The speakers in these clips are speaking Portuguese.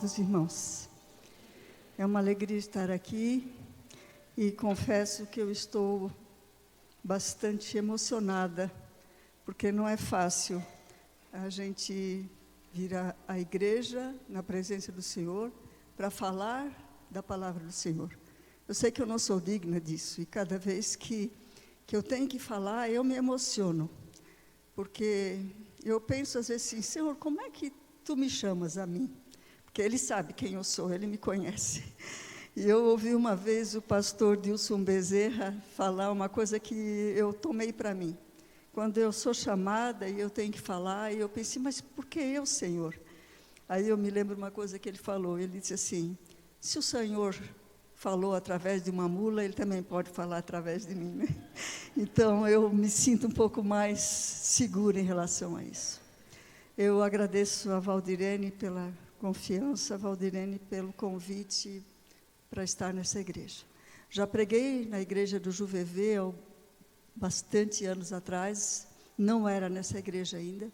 amados irmãos, é uma alegria estar aqui e confesso que eu estou bastante emocionada, porque não é fácil a gente vir à igreja, na presença do Senhor, para falar da palavra do Senhor. Eu sei que eu não sou digna disso, e cada vez que eu tenho que falar, eu me emociono, porque eu penso às vezes assim, Senhor, como é que Tu me chamas a mim? Porque Ele sabe quem eu sou, Ele me conhece. E eu ouvi uma vez o pastor Dilson Bezerra falar uma coisa que eu tomei para mim. Quando eu sou chamada e eu tenho que falar, e eu pensei, mas por que eu, Senhor? Aí eu me lembro uma coisa que ele falou, ele disse assim, se o Senhor falou através de uma mula, Ele também pode falar através de mim, né? Então eu me sinto um pouco mais segura em relação a isso. Eu agradeço a Valdirene pela confiança, a Valdirene pelo convite para estar nessa igreja. Já preguei na igreja do Juvevê há bastante anos atrás, não era nessa igreja ainda.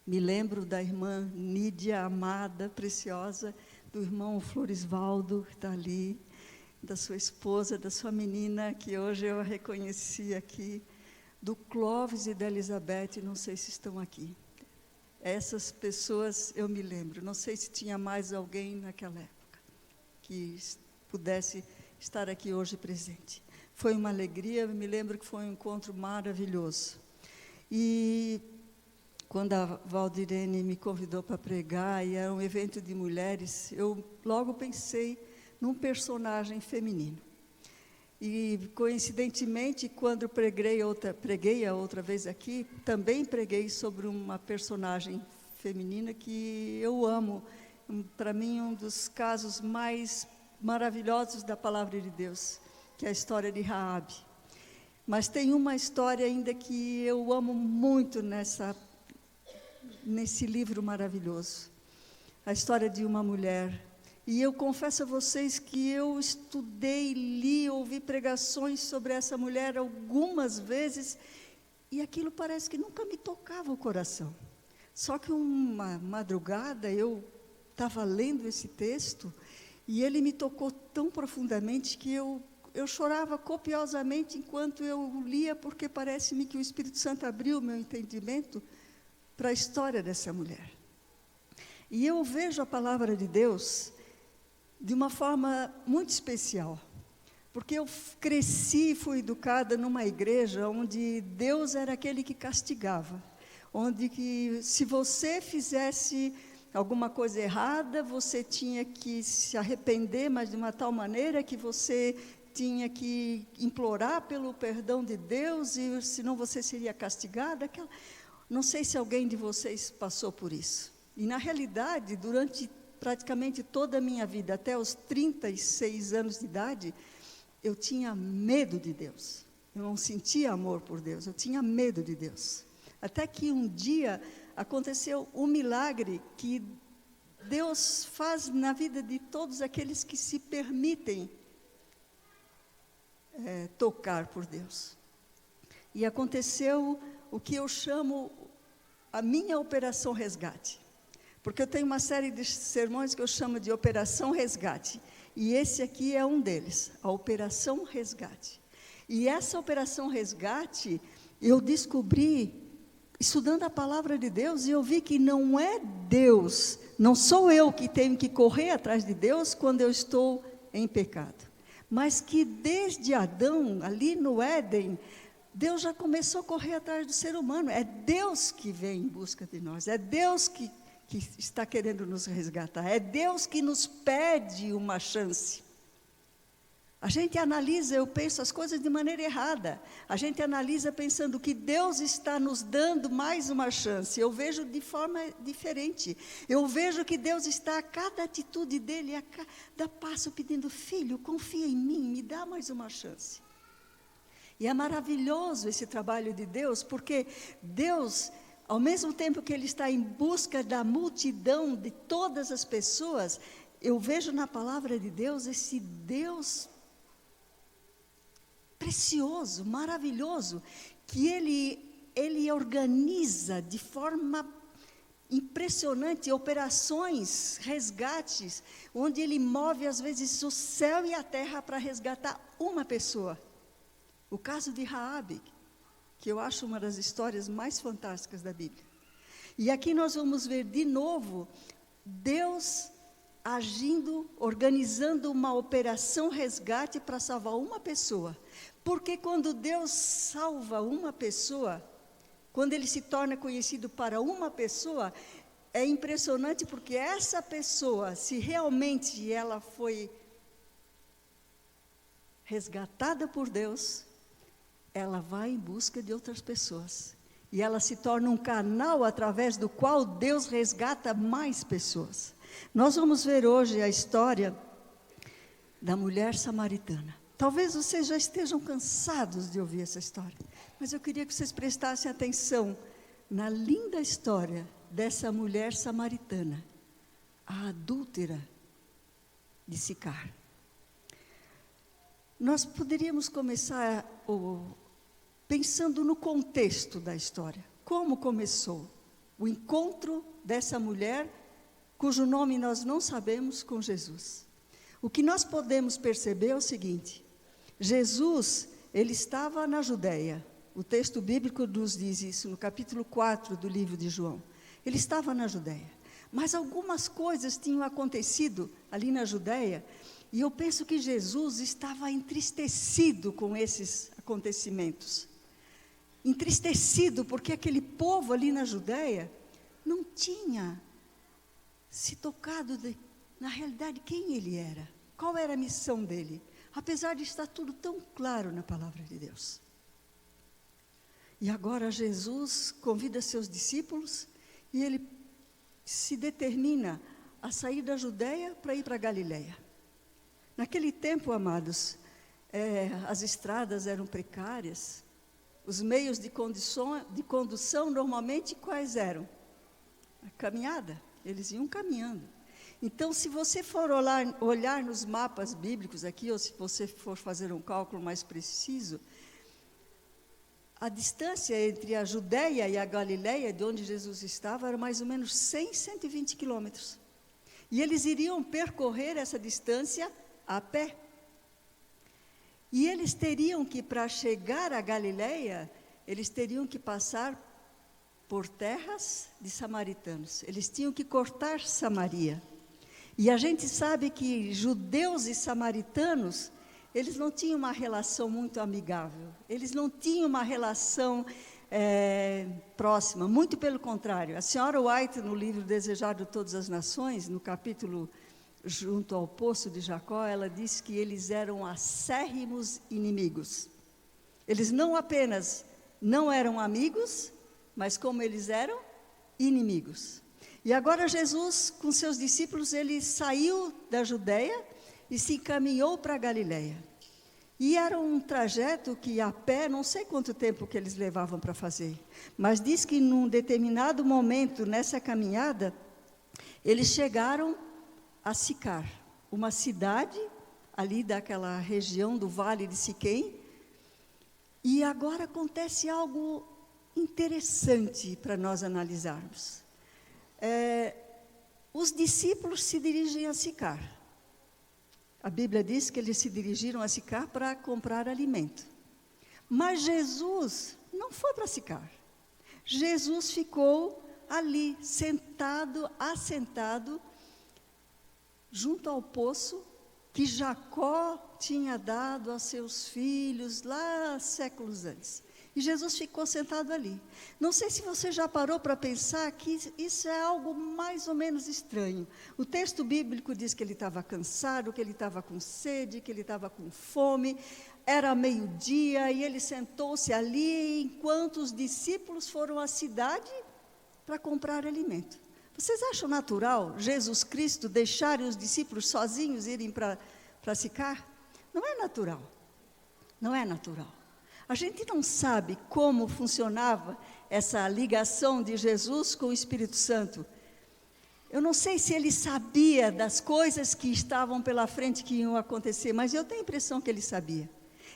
Me lembro da irmã Nídia, amada, preciosa, do irmão Florisvaldo, que está ali, da sua esposa, da sua menina, que hoje eu a reconheci aqui, do Clóvis e da Elizabeth, não sei se estão aqui. Essas pessoas eu me lembro, não sei se tinha mais alguém naquela época que pudesse estar aqui hoje presente. Foi uma alegria, me lembro que foi um encontro maravilhoso. E quando a Valdirene me convidou para pregar, e era um evento de mulheres, eu logo pensei num personagem feminino. E, coincidentemente, quando preguei a outra vez aqui, também preguei sobre uma personagem feminina que eu amo. Para mim, um dos casos mais maravilhosos da palavra de Deus, que é a história de Raabe. Mas tem uma história ainda que eu amo muito nesse livro maravilhoso. A história de uma mulher. E eu confesso a vocês que eu estudei, li, ouvi pregações sobre essa mulher algumas vezes, e aquilo parece que nunca me tocava o coração. Só que uma madrugada eu estava lendo esse texto, e ele me tocou tão profundamente que eu chorava copiosamente enquanto eu lia, porque parece-me que o Espírito Santo abriu o meu entendimento para a história dessa mulher. E eu vejo a palavra de Deus de uma forma muito especial, porque eu cresci e fui educada numa igreja onde Deus era aquele que castigava, onde que se você fizesse alguma coisa errada, você tinha que se arrepender, mas de uma tal maneira que você tinha que implorar pelo perdão de Deus, e senão você seria castigada. Não sei se alguém de vocês passou por isso. E na realidade, durante praticamente toda a minha vida, até os 36 anos de idade, eu tinha medo de Deus. Eu não sentia amor por Deus, eu tinha medo de Deus. Até que um dia aconteceu um milagre que Deus faz na vida de todos aqueles que se permitem tocar por Deus. E aconteceu o que eu chamo a minha operação resgate. Porque eu tenho uma série de sermões que eu chamo de Operação Resgate. E esse aqui é um deles, a Operação Resgate. E essa Operação Resgate, eu descobri, estudando a palavra de Deus, e eu vi que não é Deus, não sou eu que tenho que correr atrás de Deus quando eu estou em pecado. Mas que desde Adão, ali no Éden, Deus já começou a correr atrás do ser humano. É Deus que vem em busca de nós, é Deus que está querendo nos resgatar, é Deus que nos pede uma chance. A gente analisa, eu penso as coisas de maneira errada, a gente analisa pensando que Deus está nos dando mais uma chance. Eu vejo de forma diferente, eu vejo que Deus está a cada atitude dele, a cada passo pedindo, filho, confia em mim, me dá mais uma chance. E é maravilhoso esse trabalho de Deus, porque Deus, ao mesmo tempo que Ele está em busca da multidão, de todas as pessoas, eu vejo na palavra de Deus esse Deus precioso, maravilhoso, que Ele organiza de forma impressionante, operações, resgates, onde ele move às vezes o céu e a terra para resgatar uma pessoa. O caso de Raabe, que eu acho uma das histórias mais fantásticas da Bíblia. E aqui nós vamos ver de novo Deus agindo, organizando uma operação resgate para salvar uma pessoa. Porque quando Deus salva uma pessoa, quando ele se torna conhecido para uma pessoa, é impressionante porque essa pessoa, se realmente ela foi resgatada por Deus, ela vai em busca de outras pessoas. E ela se torna um canal através do qual Deus resgata mais pessoas. Nós vamos ver hoje a história da mulher samaritana. Talvez vocês já estejam cansados de ouvir essa história, mas eu queria que vocês prestassem atenção na linda história dessa mulher samaritana, a adúltera de Sicar. Nós poderíamos começar pensando no contexto da história. Como começou o encontro dessa mulher, cujo nome nós não sabemos, com Jesus? O que nós podemos perceber é o seguinte: Jesus, ele estava na Judeia. O texto bíblico nos diz isso no capítulo 4 do livro de João. Ele estava na Judeia. Mas algumas coisas tinham acontecido ali na Judeia, e eu penso que Jesus estava entristecido com esses acontecimentos. Entristecido porque aquele povo ali na Judeia não tinha se tocado na realidade quem ele era, qual era a missão dele, apesar de estar tudo tão claro na palavra de Deus. E agora Jesus convida seus discípulos e ele se determina a sair da Judeia para ir para a Galileia. Naquele tempo, amados, as estradas eram precárias, os meios de condução normalmente quais eram? A caminhada, eles iam caminhando. Então, se você for olhar nos mapas bíblicos aqui, ou se você for fazer um cálculo mais preciso, a distância entre a Judeia e a Galileia, de onde Jesus estava, era mais ou menos 100, 120 quilômetros. E eles iriam percorrer essa distância a pé. E eles teriam que, para chegar à Galileia, eles teriam que passar por terras de samaritanos. Eles tinham que cortar Samaria. E a gente sabe que judeus e samaritanos, eles não tinham uma relação muito amigável. Eles não tinham uma relação próxima, muito pelo contrário. A senhora White, no livro Desejado de Todas as Nações, no capítulo junto ao Poço de Jacó, ela diz que eles eram acérrimos inimigos. Eles não apenas não eram amigos, mas como eles eram inimigos. E agora Jesus, com seus discípulos, ele saiu da Judeia e se encaminhou para a Galileia. E era um trajeto que a pé, não sei quanto tempo que eles levavam para fazer, mas diz que num determinado momento nessa caminhada, eles chegaram a Sicar, uma cidade ali daquela região do Vale de Siquém. E agora acontece algo interessante para nós analisarmos. Os discípulos se dirigem a Sicar. A Bíblia diz que eles se dirigiram a Sicar para comprar alimento. Mas Jesus não foi para Sicar. Jesus ficou ali, assentado, junto ao poço que Jacó tinha dado a seus filhos lá séculos antes. E Jesus ficou sentado ali. Não sei se você já parou para pensar que isso é algo mais ou menos estranho. O texto bíblico diz que ele estava cansado, que ele estava com sede, que ele estava com fome. Era meio-dia e ele sentou-se ali enquanto os discípulos foram à cidade para comprar alimento. Vocês acham natural Jesus Cristo deixar os discípulos sozinhos irem para Sicar? Não é natural. Não é natural. A gente não sabe como funcionava essa ligação de Jesus com o Espírito Santo. Eu não sei se ele sabia das coisas que estavam pela frente que iam acontecer, mas eu tenho a impressão que ele sabia.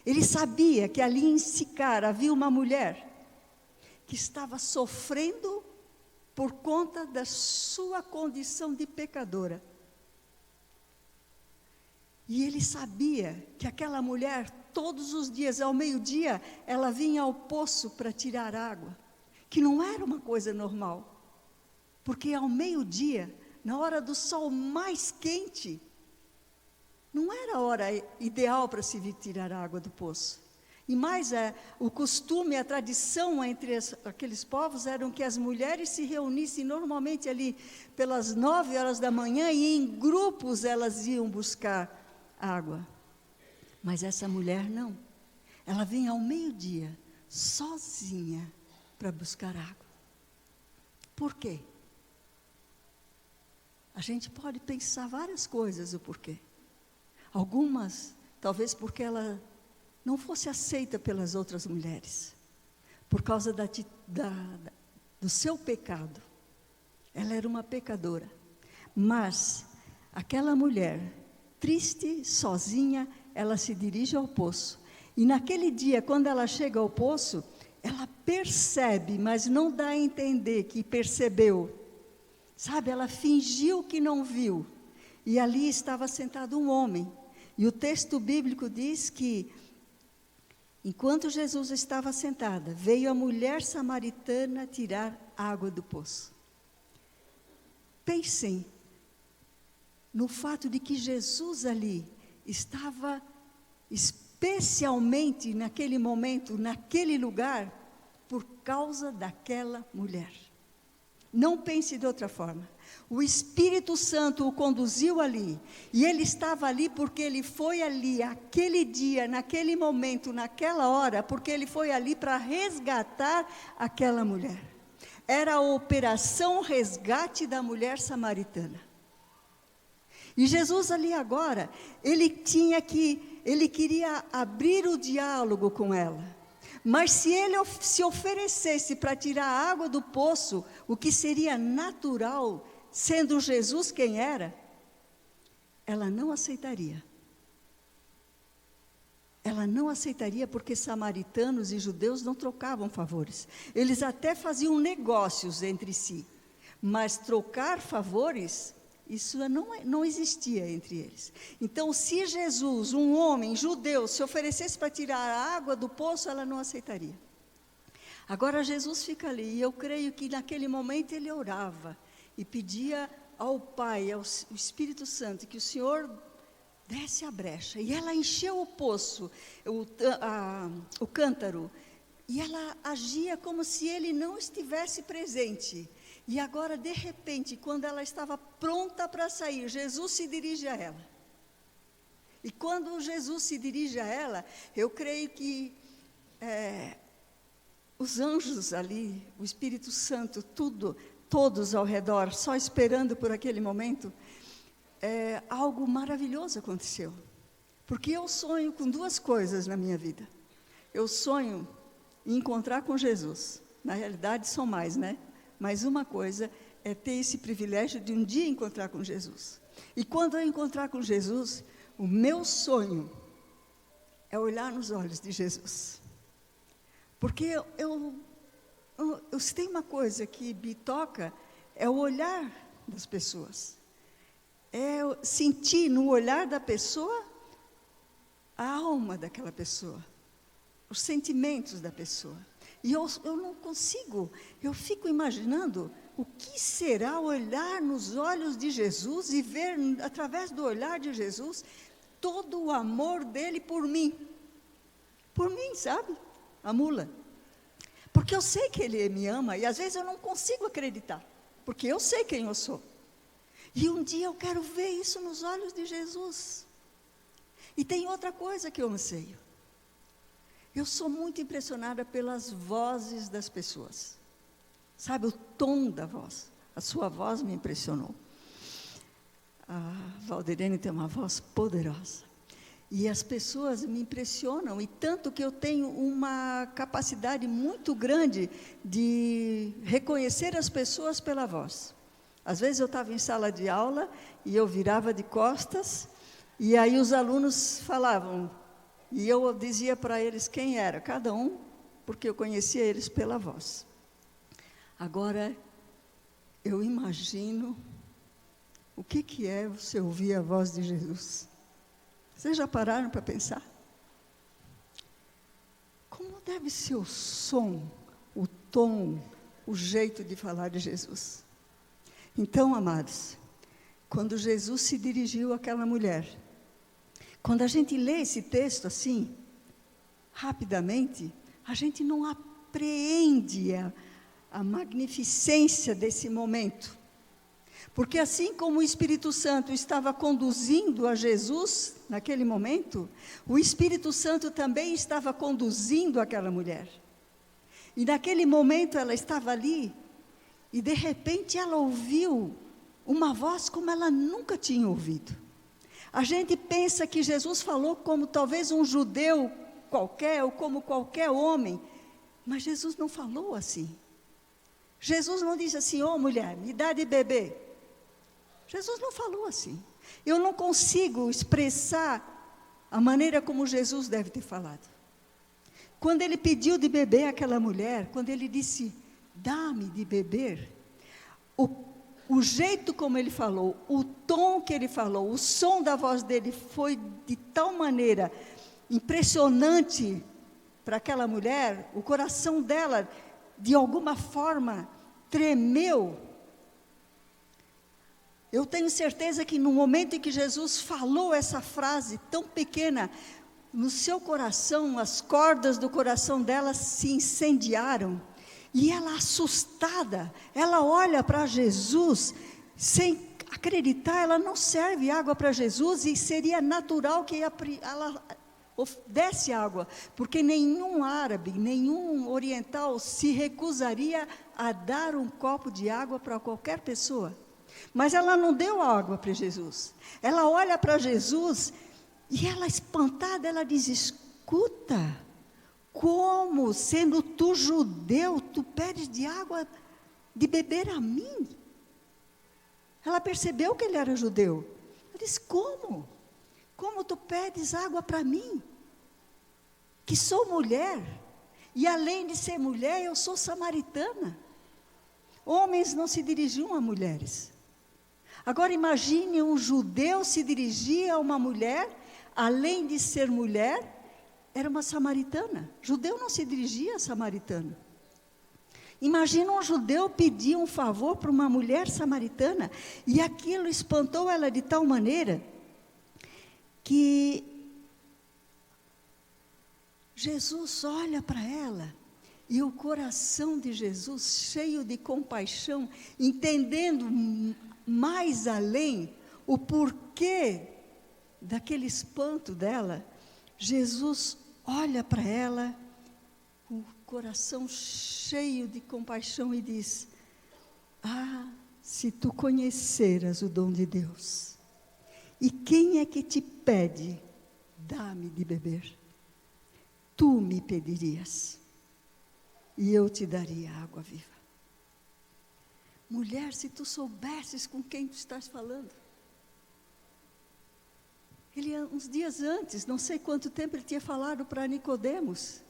Ele sabia que ali em Sicar havia uma mulher que estava sofrendo por conta da sua condição de pecadora. E ele sabia que aquela mulher, todos os dias, ao meio-dia, ela vinha ao poço para tirar água, que não era uma coisa normal, porque ao meio-dia, na hora do sol mais quente, não era a hora ideal para se vir tirar água do poço. E mais, o costume, a tradição entre aqueles povos eram que as mulheres se reunissem normalmente ali pelas 9 horas da manhã e em grupos elas iam buscar água. Mas essa mulher não. Ela vinha ao meio-dia, sozinha, para buscar água. Por quê? A gente pode pensar várias coisas o porquê. Algumas, talvez porque ela não fosse aceita pelas outras mulheres, por causa do seu pecado. Ela era uma pecadora. Mas aquela mulher, triste, sozinha, ela se dirige ao poço. E naquele dia, quando ela chega ao poço, ela percebe, mas não dá a entender que percebeu. Sabe, ela fingiu que não viu. E ali estava sentado um homem. E o texto bíblico diz que, enquanto Jesus estava sentada, veio a mulher samaritana tirar água do poço. Pensem no fato de que Jesus ali estava especialmente naquele momento, naquele lugar, por causa daquela mulher. Não pense de outra forma. O Espírito Santo o conduziu ali, e ele estava ali porque ele foi ali, aquele dia, naquele momento, naquela hora, porque ele foi ali para resgatar aquela mulher. Era a operação resgate da mulher samaritana. E Jesus ali agora, ele queria abrir o diálogo com ela. Mas se ele se oferecesse para tirar a água do poço, o que seria natural, sendo Jesus quem era, ela não aceitaria. Ela não aceitaria porque samaritanos e judeus não trocavam favores. Eles até faziam negócios entre si, mas trocar favores, isso não existia entre eles. Então, se Jesus, um homem judeu, se oferecesse para tirar a água do poço, ela não aceitaria. Agora Jesus fica ali, e eu creio que naquele momento ele orava e pedia ao Pai, ao Espírito Santo, que o Senhor desse a brecha. E ela encheu o poço, o cântaro, e ela agia como se ele não estivesse presente. E agora, de repente, quando ela estava pronta para sair, Jesus se dirige a ela. E quando Jesus se dirige a ela, eu creio que os anjos ali, o Espírito Santo, todos ao redor, só esperando por aquele momento, algo maravilhoso aconteceu. Porque eu sonho com duas coisas na minha vida. Eu sonho em encontrar com Jesus. Na realidade, são mais, né? Mas uma coisa é ter esse privilégio de um dia encontrar com Jesus. E quando eu encontrar com Jesus, o meu sonho é olhar nos olhos de Jesus. Porque se tem uma coisa que me toca, é o olhar das pessoas. É sentir no olhar da pessoa a alma daquela pessoa, os sentimentos da pessoa. E eu não consigo, eu fico imaginando o que será olhar nos olhos de Jesus e ver, através do olhar de Jesus, todo o amor dele por mim. Por mim, sabe? A mula. Porque eu sei que ele me ama e às vezes eu não consigo acreditar, porque eu sei quem eu sou. E um dia eu quero ver isso nos olhos de Jesus. E tem outra coisa que eu anseio. Eu sou muito impressionada pelas vozes das pessoas. Sabe, o tom da voz. A sua voz me impressionou. A Valdirene tem uma voz poderosa. E as pessoas me impressionam, e tanto que eu tenho uma capacidade muito grande de reconhecer as pessoas pela voz. Às vezes eu estava em sala de aula e eu virava de costas, e aí os alunos falavam, e eu dizia para eles quem era, cada um, porque eu conhecia eles pela voz. Agora, eu imagino o que é você ouvir a voz de Jesus. Vocês já pararam para pensar? Como deve ser o som, o tom, o jeito de falar de Jesus? Então, amados, quando Jesus se dirigiu àquela mulher, quando a gente lê esse texto assim, rapidamente, a gente não apreende a magnificência desse momento. Porque assim como o Espírito Santo estava conduzindo a Jesus naquele momento, o Espírito Santo também estava conduzindo aquela mulher. E naquele momento ela estava ali, e de repente ela ouviu uma voz como ela nunca tinha ouvido. A gente pensa que Jesus falou como talvez um judeu qualquer, ou como qualquer homem, mas Jesus não falou assim. Jesus não disse assim: ô mulher, me dá de beber. Jesus não falou assim. Eu não consigo expressar a maneira como Jesus deve ter falado. Quando ele pediu de beber àquela mulher, quando ele disse, dá-me de beber, o jeito como ele falou, o tom que ele falou, o som da voz dele foi de tal maneira impressionante para aquela mulher, o coração dela, de alguma forma, tremeu. Eu tenho certeza que no momento em que Jesus falou essa frase tão pequena, no seu coração, as cordas do coração dela se incendiaram. E ela, assustada, ela olha para Jesus, sem acreditar, ela não serve água para Jesus, e seria natural que ela desse água, porque nenhum árabe, nenhum oriental se recusaria a dar um copo de água para qualquer pessoa. Mas ela não deu água para Jesus. Ela olha para Jesus e ela, espantada, ela diz: escuta, como, sendo tu judeu, tu pedes de água de beber a mim? Ela percebeu que ele era judeu. Ela disse: como? Como tu pedes água para mim? Que sou mulher, e além de ser mulher, eu sou samaritana. Homens não se dirigiam a mulheres. Agora imagine um judeu se dirigir a uma mulher, além de ser mulher, era uma samaritana. Judeu não se dirigia a samaritano. Imagina um judeu pedir um favor para uma mulher samaritana, e aquilo espantou ela de tal maneira, que Jesus olha para ela, e o coração de Jesus, cheio de compaixão, entendendo mais além o porquê daquele espanto dela, Jesus olha para ela, com o coração cheio de compaixão, e diz: ah, se tu conheceras o dom de Deus, e quem é que te pede, dá-me de beber, tu me pedirias, e eu te daria água viva. Mulher, se tu soubesses com quem tu estás falando. Ele, uns dias antes, não sei quanto tempo, ele tinha falado para Nicodemos,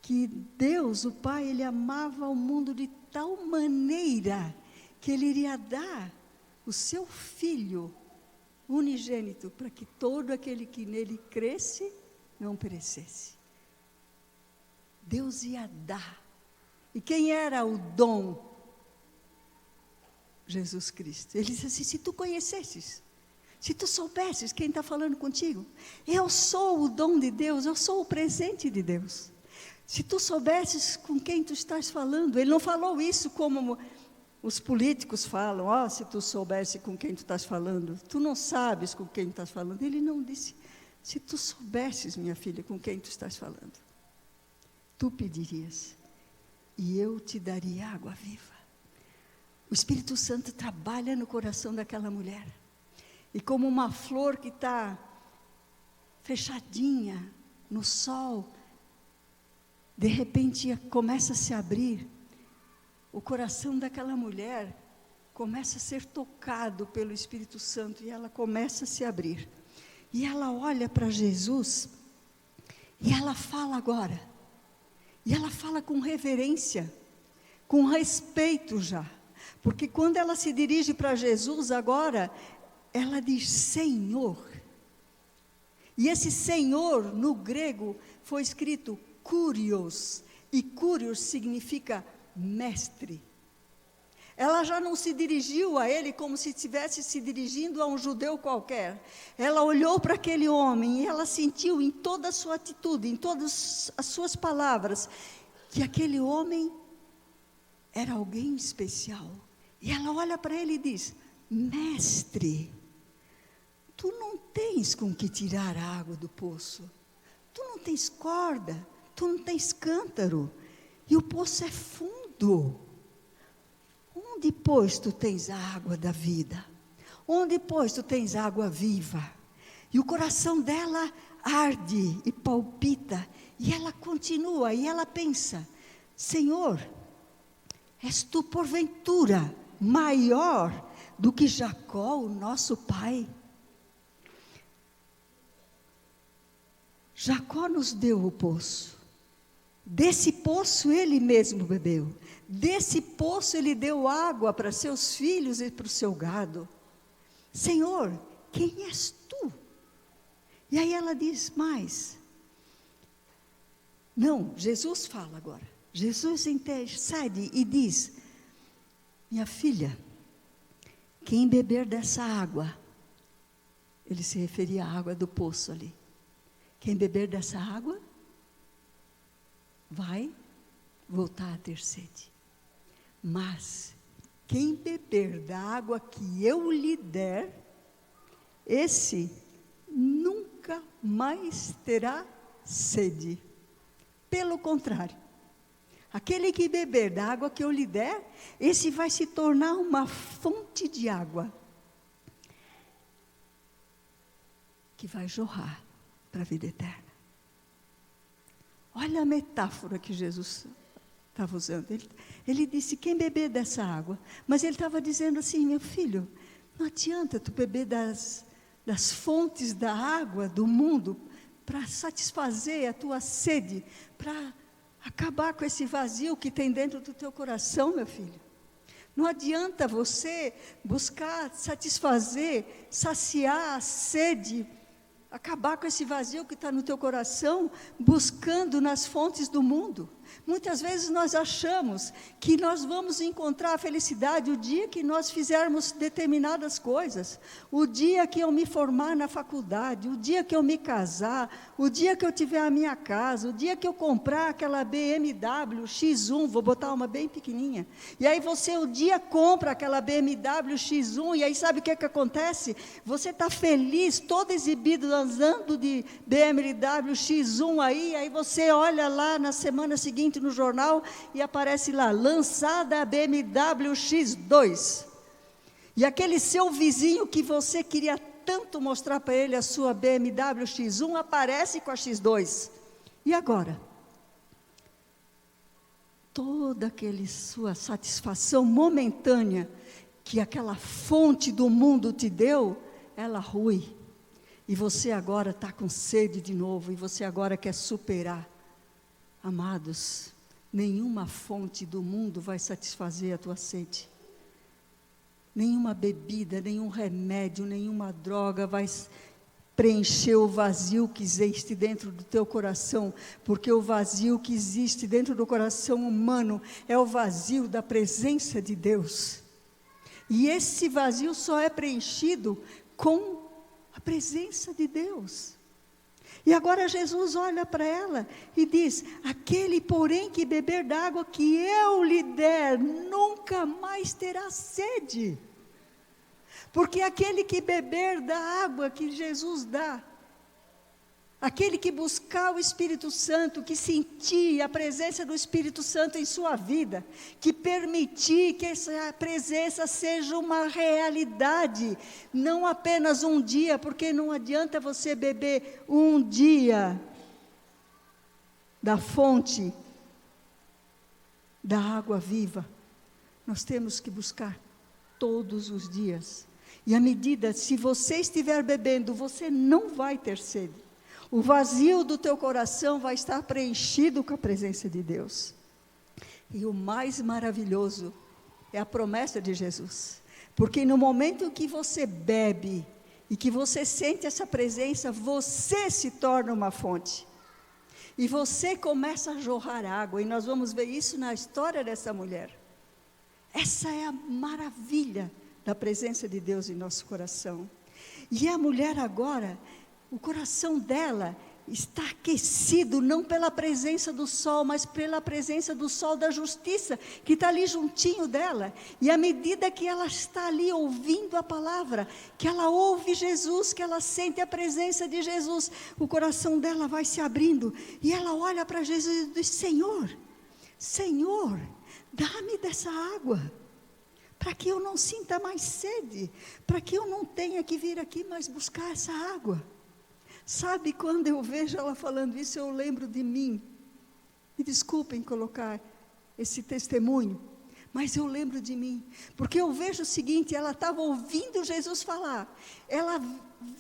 que Deus, o Pai, ele amava o mundo de tal maneira, que ele iria dar o seu Filho unigênito, para que todo aquele que nele cresce, não perecesse. Deus ia dar. E quem era o dom? Jesus Cristo. Ele disse assim: se tu conhecesses, se tu soubesses quem está falando contigo, eu sou o dom de Deus, eu sou o presente de Deus. Se tu soubesses com quem tu estás falando. Ele não falou isso como os políticos falam: ó, se tu soubesse com quem tu estás falando, tu não sabes com quem tu estás falando. Ele não disse: se tu soubesses, minha filha, com quem tu estás falando, tu pedirias, e eu te daria água viva. O Espírito Santo trabalha no coração daquela mulher, e como uma flor que está fechadinha no sol, de repente começa a se abrir, o coração daquela mulher começa a ser tocado pelo Espírito Santo, e ela começa a se abrir, e ela olha para Jesus, e ela fala agora, e ela fala com reverência, com respeito já, Porque quando ela se dirige para Jesus agora, ela diz Senhor. E esse Senhor, no grego, foi escrito Kurios. E Kurios significa mestre. Ela já não se dirigiu a ele como se estivesse se dirigindo a um judeu qualquer. Ela olhou para aquele homem e ela sentiu em toda a sua atitude, em todas as suas palavras, que aquele homem era alguém especial. E ela olha para ele e diz, mestre, tu não tens com que tirar a água do poço. Tu não tens corda, tu não tens cântaro. E o poço é fundo. Onde, pois, tu tens a água da vida? Onde, pois, tu tens água viva? E o coração dela arde e palpita. E ela continua, e ela pensa, Senhor, és tu porventura maior do que Jacó, o nosso pai? Jacó nos deu o poço. Desse poço ele mesmo bebeu. Desse poço ele deu água para seus filhos e para o seu gado. Senhor, quem és tu? E aí ela diz mais. Não, Jesus fala agora. Jesus intercede e diz, minha filha, quem beber dessa água, ele se referia à água do poço ali. Quem beber dessa água, vai voltar a ter sede. Mas, quem beber da água que eu lhe der, esse nunca mais terá sede. Pelo contrário, aquele que beber da água que eu lhe der, esse vai se tornar uma fonte de água, que vai jorrar para a vida eterna. Olha a metáfora que Jesus estava usando. Ele disse, quem beber dessa água, mas ele estava dizendo assim, meu filho, não adianta tu beber das fontes da água do mundo, para satisfazer a tua sede, para acabar com esse vazio que tem dentro do teu coração, meu filho. Não adianta você buscar satisfazer, saciar a sede, acabar com esse vazio que está no teu coração, buscando nas fontes do mundo. Muitas vezes nós achamos que nós vamos encontrar a felicidade o dia que nós fizermos determinadas coisas, o dia que eu me formar na faculdade, o dia que eu me casar, o dia que eu tiver a minha casa, o dia que eu comprar aquela BMW X1, vou botar uma bem pequenininha, e aí você o dia compra aquela BMW X1, e aí sabe o que acontece? Você está feliz, todo exibido, andando de BMW X1 aí você olha lá na semana seguinte no jornal e aparece lá, lançada a BMW X2. E aquele seu vizinho que você queria tanto mostrar para ele a sua BMW X1, aparece com a X2. E agora? Toda aquela sua satisfação momentânea que aquela fonte do mundo te deu, ela rui. E você agora está com sede de novo, e você agora quer superar. Amados, nenhuma fonte do mundo vai satisfazer a tua sede. Nenhuma bebida, nenhum remédio, nenhuma droga vai preencher o vazio que existe dentro do teu coração, porque o vazio que existe dentro do coração humano é o vazio da presença de Deus. E esse vazio só é preenchido com a presença de Deus. E agora Jesus olha para ela e diz, aquele porém que beber da água que eu lhe der, nunca mais terá sede. Porque aquele que beber da água que Jesus dá, aquele que buscar o Espírito Santo, que sentir a presença do Espírito Santo em sua vida, que permitir que essa presença seja uma realidade, não apenas um dia, porque não adianta você beber um dia da fonte da água viva. Nós temos que buscar todos os dias. E à medida, se você estiver bebendo, você não vai ter sede. O vazio do teu coração vai estar preenchido com a presença de Deus. E o mais maravilhoso é a promessa de Jesus. Porque no momento em que você bebe e que você sente essa presença, você se torna uma fonte. E você começa a jorrar água, e nós vamos ver isso na história dessa mulher. Essa é a maravilha da presença de Deus em nosso coração. E a mulher agora, o coração dela está aquecido, não pela presença do sol, mas pela presença do sol da justiça, que está ali juntinho dela. E à medida que ela está ali ouvindo a palavra, que ela ouve Jesus, que ela sente a presença de Jesus, o coração dela vai se abrindo, e ela olha para Jesus e diz: Senhor, Senhor, dá-me dessa água, para que eu não sinta mais sede, para que eu não tenha que vir aqui mais buscar essa água. Sabe, quando eu vejo ela falando isso, eu lembro de mim. Me desculpem colocar esse testemunho, mas eu lembro de mim, porque eu vejo o seguinte: ela estava ouvindo Jesus falar, ela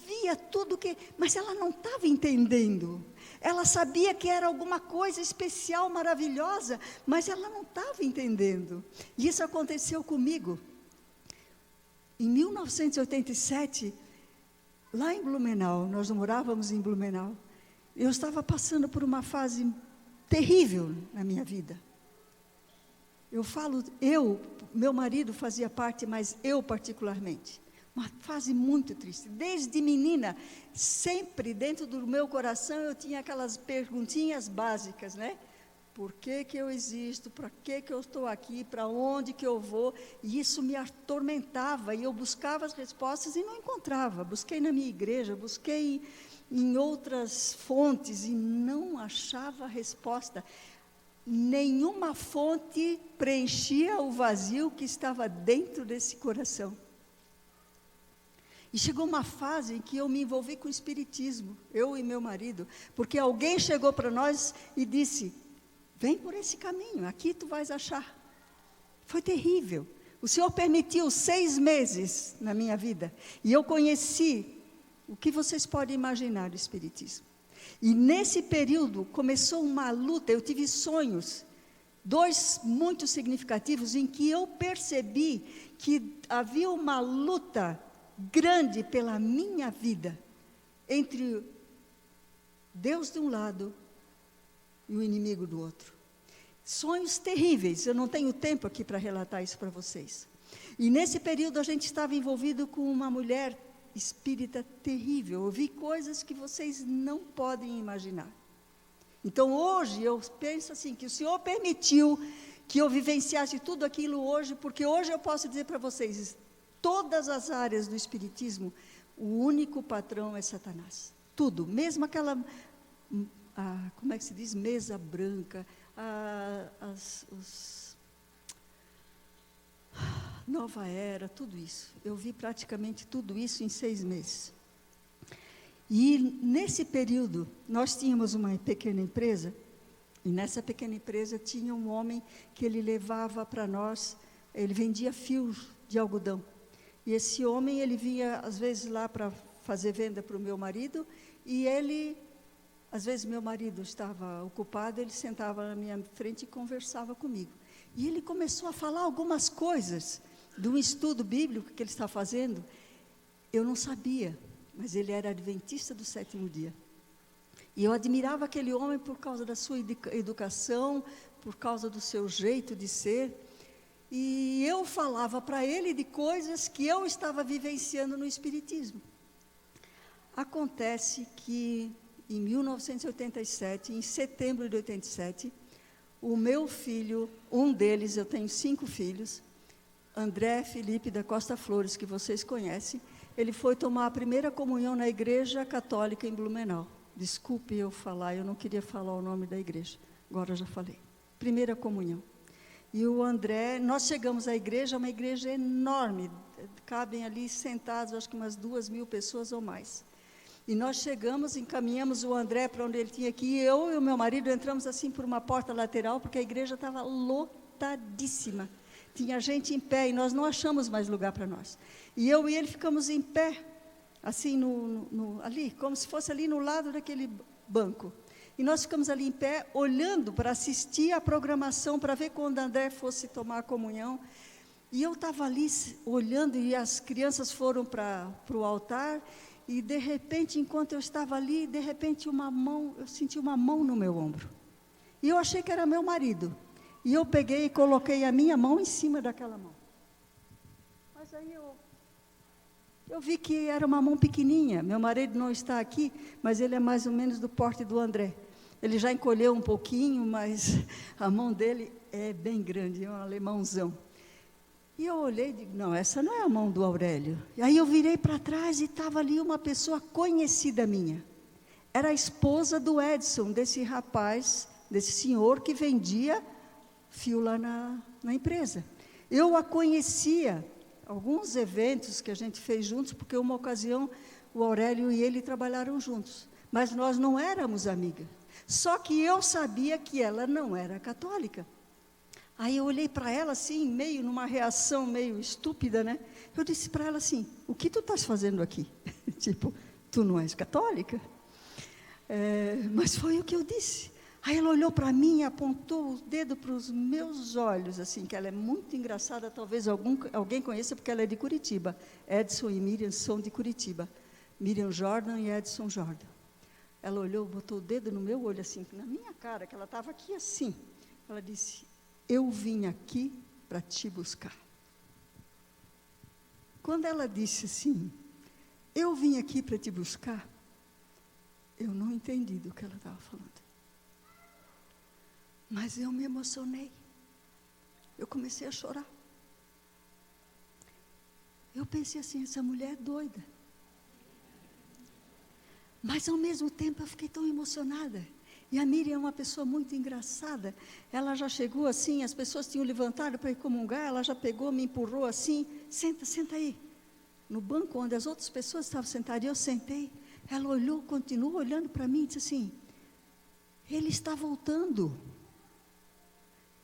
via tudo mas ela não estava entendendo. Ela sabia que era alguma coisa especial, maravilhosa, mas ela não estava entendendo. E isso aconteceu comigo. Em 1987, lá em Blumenau, nós morávamos em Blumenau, eu estava passando por uma fase terrível na minha vida. Meu marido fazia parte, mas eu particularmente. Uma fase muito triste. Desde menina, sempre dentro do meu coração eu tinha aquelas perguntinhas básicas, né? Por que eu existo? Para que eu estou aqui? Para onde que eu vou? E isso me atormentava, e eu buscava as respostas e não encontrava. Busquei na minha igreja, busquei em outras fontes e não achava a resposta. Nenhuma fonte preenchia o vazio que estava dentro desse coração. E chegou uma fase em que eu me envolvi com o espiritismo, eu e meu marido, porque alguém chegou para nós e disse: vem por esse caminho, aqui tu vais achar. Foi terrível. O Senhor permitiu 6 meses na minha vida, e eu conheci o que vocês podem imaginar do espiritismo. E nesse período começou uma luta. Eu tive sonhos, 2 muito significativos, em que eu percebi que havia uma luta grande pela minha vida, entre Deus de um lado e o inimigo do outro. Sonhos terríveis, eu não tenho tempo aqui para relatar isso para vocês. E nesse período a gente estava envolvido com uma mulher espírita terrível. Eu vi coisas que vocês não podem imaginar. Então hoje eu penso assim, que o Senhor permitiu que eu vivenciasse tudo aquilo hoje, porque hoje eu posso dizer para vocês: todas as áreas do espiritismo, o único patrão é Satanás. Tudo, mesmo aquela, como é que se diz? Mesa branca, Nova Era, tudo isso. Eu vi praticamente tudo isso em 6 meses. E nesse período, nós tínhamos uma pequena empresa, e nessa pequena empresa tinha um homem que ele levava para nós, ele vendia fios de algodão. E esse homem, ele vinha às vezes lá para fazer venda para o meu marido, e ele, às vezes meu marido estava ocupado, ele sentava na minha frente e conversava comigo. E ele começou a falar algumas coisas de um estudo bíblico que ele está fazendo. Eu não sabia, mas ele era adventista do 7º dia. E eu admirava aquele homem por causa da sua educação, por causa do seu jeito de ser. E eu falava para ele de coisas que eu estava vivenciando no espiritismo. Acontece que em 1987, em setembro de 87, o meu filho, um deles, eu tenho 5 filhos, André Felipe da Costa Flores, que vocês conhecem, ele foi tomar a primeira comunhão na igreja católica em Blumenau. Desculpe eu falar, eu não queria falar o nome da igreja, agora eu já falei. Primeira comunhão. E o André, nós chegamos à igreja, uma igreja enorme, cabem ali sentados, acho que umas 2.000 pessoas ou mais. E nós chegamos, encaminhamos o André para onde ele tinha que ir, eu e o meu marido entramos assim por uma porta lateral, porque a igreja estava lotadíssima. Tinha gente em pé e nós não achamos mais lugar para nós. E eu e ele ficamos em pé, assim, ali, como se fosse ali no lado daquele banco. E nós ficamos ali em pé, olhando para assistir a programação, para ver quando André fosse tomar a comunhão. E eu estava ali olhando, e as crianças foram para o altar, e de repente, enquanto eu estava ali, de repente eu senti uma mão no meu ombro. E eu achei que era meu marido. E eu peguei e coloquei a minha mão em cima daquela mão. Mas aí eu vi que era uma mão pequenininha. Meu marido não está aqui, mas ele é mais ou menos do porte do André. Ele já encolheu um pouquinho, mas a mão dele é bem grande, é um alemãozão. E eu olhei e digo, não, essa não é a mão do Aurélio. E aí eu virei para trás e estava ali uma pessoa conhecida minha. Era a esposa do Edson, desse rapaz, desse senhor que vendia fio lá na empresa. Eu a conhecia, alguns eventos que a gente fez juntos, porque uma ocasião o Aurélio e ele trabalharam juntos. Mas nós não éramos amigas. Só que eu sabia que ela não era católica. Aí eu olhei para ela assim, meio numa reação meio estúpida, né? Eu disse para ela assim, o que tu estás fazendo aqui? Tipo, tu não és católica? Mas foi o que eu disse. Aí ela olhou para mim e apontou o dedo para os meus olhos, assim, que ela é muito engraçada, talvez alguém conheça, porque ela é de Curitiba. Edson e Miriam são de Curitiba. Miriam Jordan e Edson Jordan. Ela olhou, botou o dedo no meu olho, assim, na minha cara, que ela estava aqui assim. Ela disse, eu vim aqui para te buscar. Quando ela disse assim, eu vim aqui para te buscar, eu não entendi do que ela estava falando. Mas eu me emocionei. Eu comecei a chorar. Eu pensei assim, essa mulher é doida. Mas ao mesmo tempo eu fiquei tão emocionada. E a Miriam é uma pessoa muito engraçada. Ela já chegou assim, as pessoas tinham levantado para ir comungar, ela já pegou, me empurrou assim, senta aí. No banco onde as outras pessoas estavam sentadas, eu sentei. Ela olhou, continuou olhando para mim e disse assim, ele está voltando.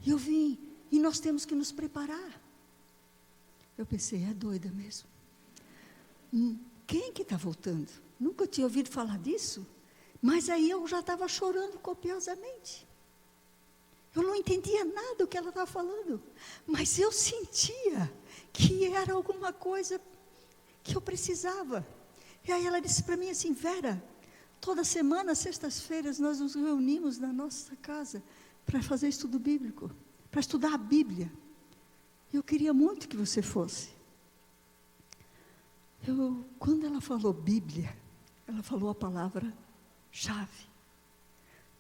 E eu vim, e nós temos que nos preparar. Eu pensei, é doida mesmo. Quem que está voltando? Nunca tinha ouvido falar disso. Mas aí eu já estava chorando copiosamente. Eu não entendia nada do que ela estava falando. Mas eu sentia que era alguma coisa que eu precisava. E aí ela disse para mim assim, Vera, toda semana, sextas-feiras, nós nos reunimos na nossa casa para fazer estudo bíblico, para estudar a Bíblia. Eu queria muito que você fosse. Quando ela falou Bíblia, ela falou a palavra-chave.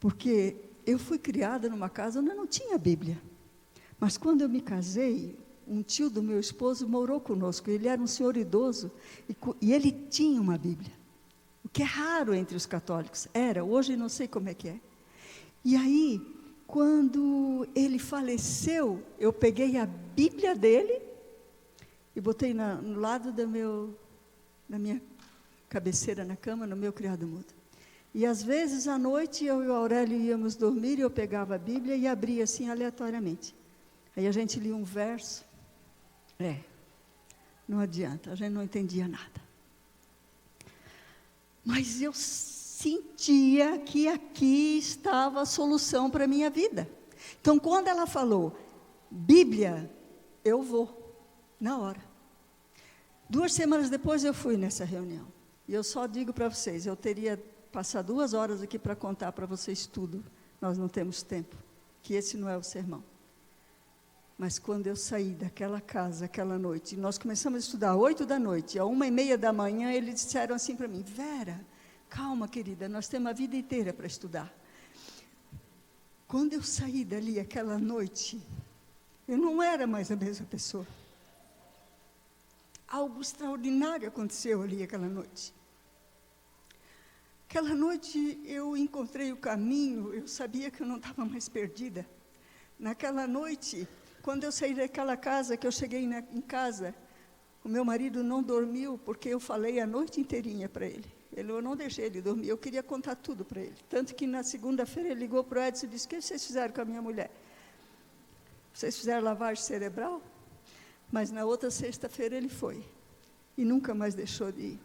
Porque eu fui criada numa casa onde não tinha Bíblia. Mas quando eu me casei, um tio do meu esposo morou conosco. Ele era um senhor idoso e ele tinha uma Bíblia. O que é raro entre os católicos. Hoje não sei como é que é. E aí, quando ele faleceu, eu peguei a Bíblia dele e botei no lado da minha cabeceira na cama, no meu criado mudo. E às vezes à noite eu e o Aurélio íamos dormir e eu pegava a Bíblia e abria assim aleatoriamente. Aí a gente lia um verso. Não adianta, a gente não entendia nada. Mas eu sentia que aqui estava a solução para a minha vida. Então, quando ela falou, Bíblia, eu vou, na hora. 2 semanas depois eu fui nessa reunião. E eu só digo para vocês, eu teria passado 2 horas aqui para contar para vocês tudo. Nós não temos tempo, que esse não é o sermão. Mas quando eu saí daquela casa, aquela noite, nós começamos a estudar 8 da noite, à 1h30 da manhã, eles disseram assim para mim, Vera, calma querida, nós temos a vida inteira para estudar. Quando eu saí dali aquela noite, eu não era mais a mesma pessoa. Algo extraordinário aconteceu ali aquela noite. Aquela noite eu encontrei o caminho, eu sabia que eu não estava mais perdida. Naquela noite, quando eu saí daquela casa, que eu cheguei em casa, o meu marido não dormiu, porque eu falei a noite inteirinha para ele. Eu não deixei ele dormir, eu queria contar tudo para ele. Tanto que na segunda-feira ele ligou para o Edson e disse, o que vocês fizeram com a minha mulher? Vocês fizeram lavagem cerebral? Mas na outra sexta-feira ele foi. E nunca mais deixou de ir.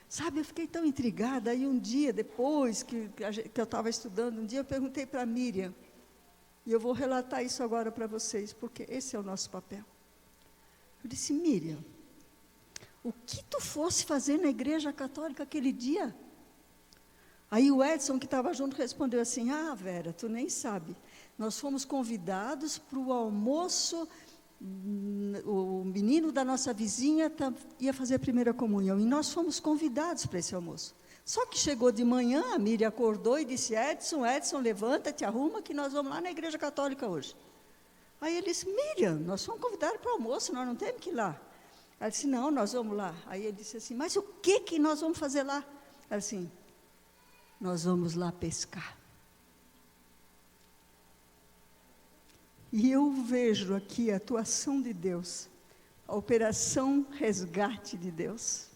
Sabe, eu fiquei tão intrigada. Aí um dia, depois que eu estava estudando, um dia eu perguntei para a Miriam. E eu vou relatar isso agora para vocês, porque esse é o nosso papel. Eu disse: Miriam, o que tu fosse fazer na igreja católica aquele dia? Aí o Edson, que estava junto, respondeu assim: ah, Vera, tu nem sabe, nós fomos convidados para o almoço, o menino da nossa vizinha ia fazer a primeira comunhão, e nós fomos convidados para esse almoço. Só que chegou de manhã, a Miriam acordou e disse: Edson, levanta-te, arruma, que nós vamos lá na igreja católica hoje. Aí ele disse: Miriam, nós fomos convidados para o almoço, nós não temos que ir lá. Ela disse: não, nós vamos lá. Aí ele disse assim: mas o que nós vamos fazer lá? Ela disse assim: nós vamos lá pescar. E eu vejo aqui a atuação de Deus, a operação resgate de Deus.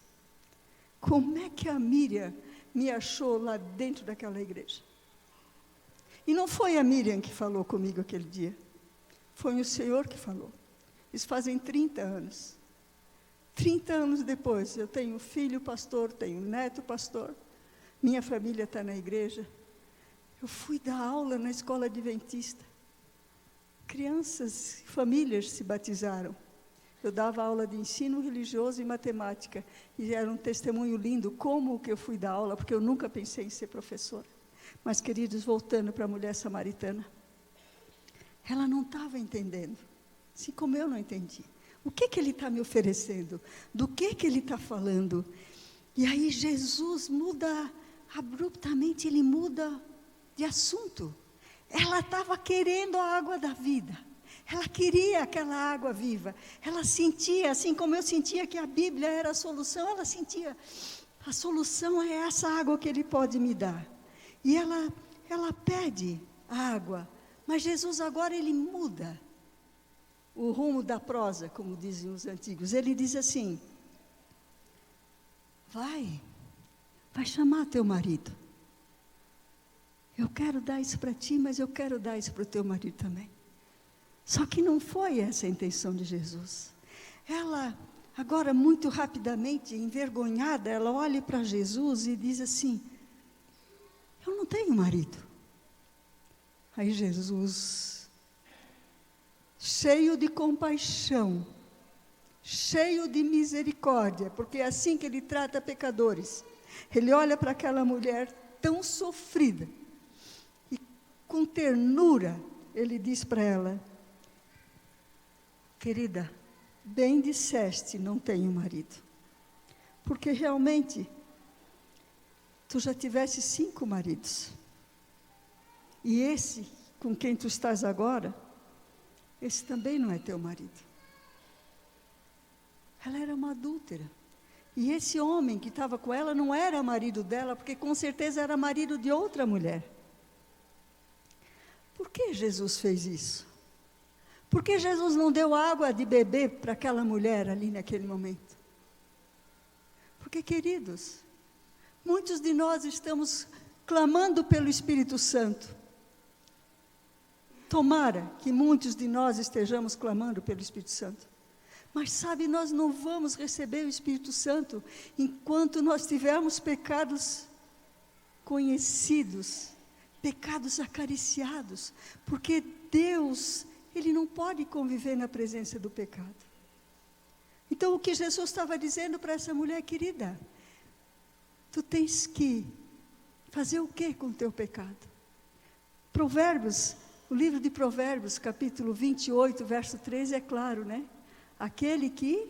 Como é que a Miriam me achou lá dentro daquela igreja? E não foi a Miriam que falou comigo aquele dia, foi o Senhor que falou. Isso fazem 30 anos. 30 anos depois, eu tenho filho pastor, tenho neto pastor, minha família está na igreja. Eu fui dar aula na escola adventista. Crianças, famílias se batizaram. Eu dava aula de ensino religioso e matemática, e era um testemunho lindo, como que eu fui dar aula, porque eu nunca pensei em ser professora. Mas, queridos, voltando para a mulher samaritana, ela não estava entendendo, assim como eu não entendi. O que ele está me oferecendo? Do que ele está falando? E aí Jesus muda, abruptamente ele muda de assunto. Ela estava querendo a água da vida. Ela queria aquela água viva. Ela sentia, assim como eu sentia que a Bíblia era a solução, ela sentia, a solução é essa água que Ele pode me dar. E ela pede a água, mas Jesus agora Ele muda o rumo da prosa, como dizem os antigos. Ele diz assim: vai chamar teu marido. Eu quero dar isso para ti, mas eu quero dar isso para o teu marido também. Só que não foi essa a intenção de Jesus. Ela, agora muito rapidamente, envergonhada, ela olha para Jesus e diz assim: eu não tenho marido. Aí Jesus, cheio de compaixão, cheio de misericórdia, porque é assim que Ele trata pecadores. Ele olha para aquela mulher tão sofrida, e com ternura, Ele diz para ela: querida, bem disseste, não tenho marido. Porque realmente, tu já tiveste 5 maridos. E esse, com quem tu estás agora, esse também não é teu marido. Ela era uma adúltera. E esse homem que estava com ela não era marido dela, porque com certeza era marido de outra mulher. Por que Jesus fez isso? Por que Jesus não deu água de beber para aquela mulher ali naquele momento? Porque, queridos, muitos de nós estamos clamando pelo Espírito Santo. Tomara que muitos de nós estejamos clamando pelo Espírito Santo. Mas sabe, nós não vamos receber o Espírito Santo enquanto nós tivermos pecados conhecidos, pecados acariciados, porque Deus, Ele não pode conviver na presença do pecado. Então o que Jesus estava dizendo para essa mulher: querida, tu tens que fazer o que com o teu pecado? Provérbios, o livro de Provérbios, capítulo 28, verso 13, é claro, né? Aquele que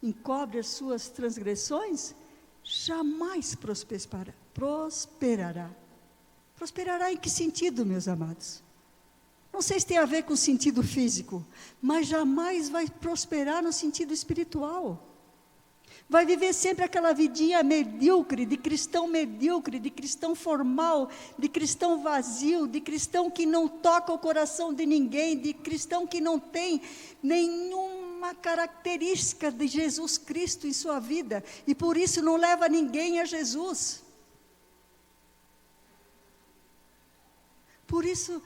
encobre as suas transgressões, jamais prosperará. Prosperará em que sentido, meus amados? Não sei se tem a ver com o sentido físico, mas jamais vai prosperar no sentido espiritual. Vai viver sempre aquela vidinha medíocre, de cristão formal, de cristão vazio, de cristão que não toca o coração de ninguém, de cristão que não tem nenhuma característica de Jesus Cristo em sua vida, e por isso não leva ninguém a Jesus. Por isso,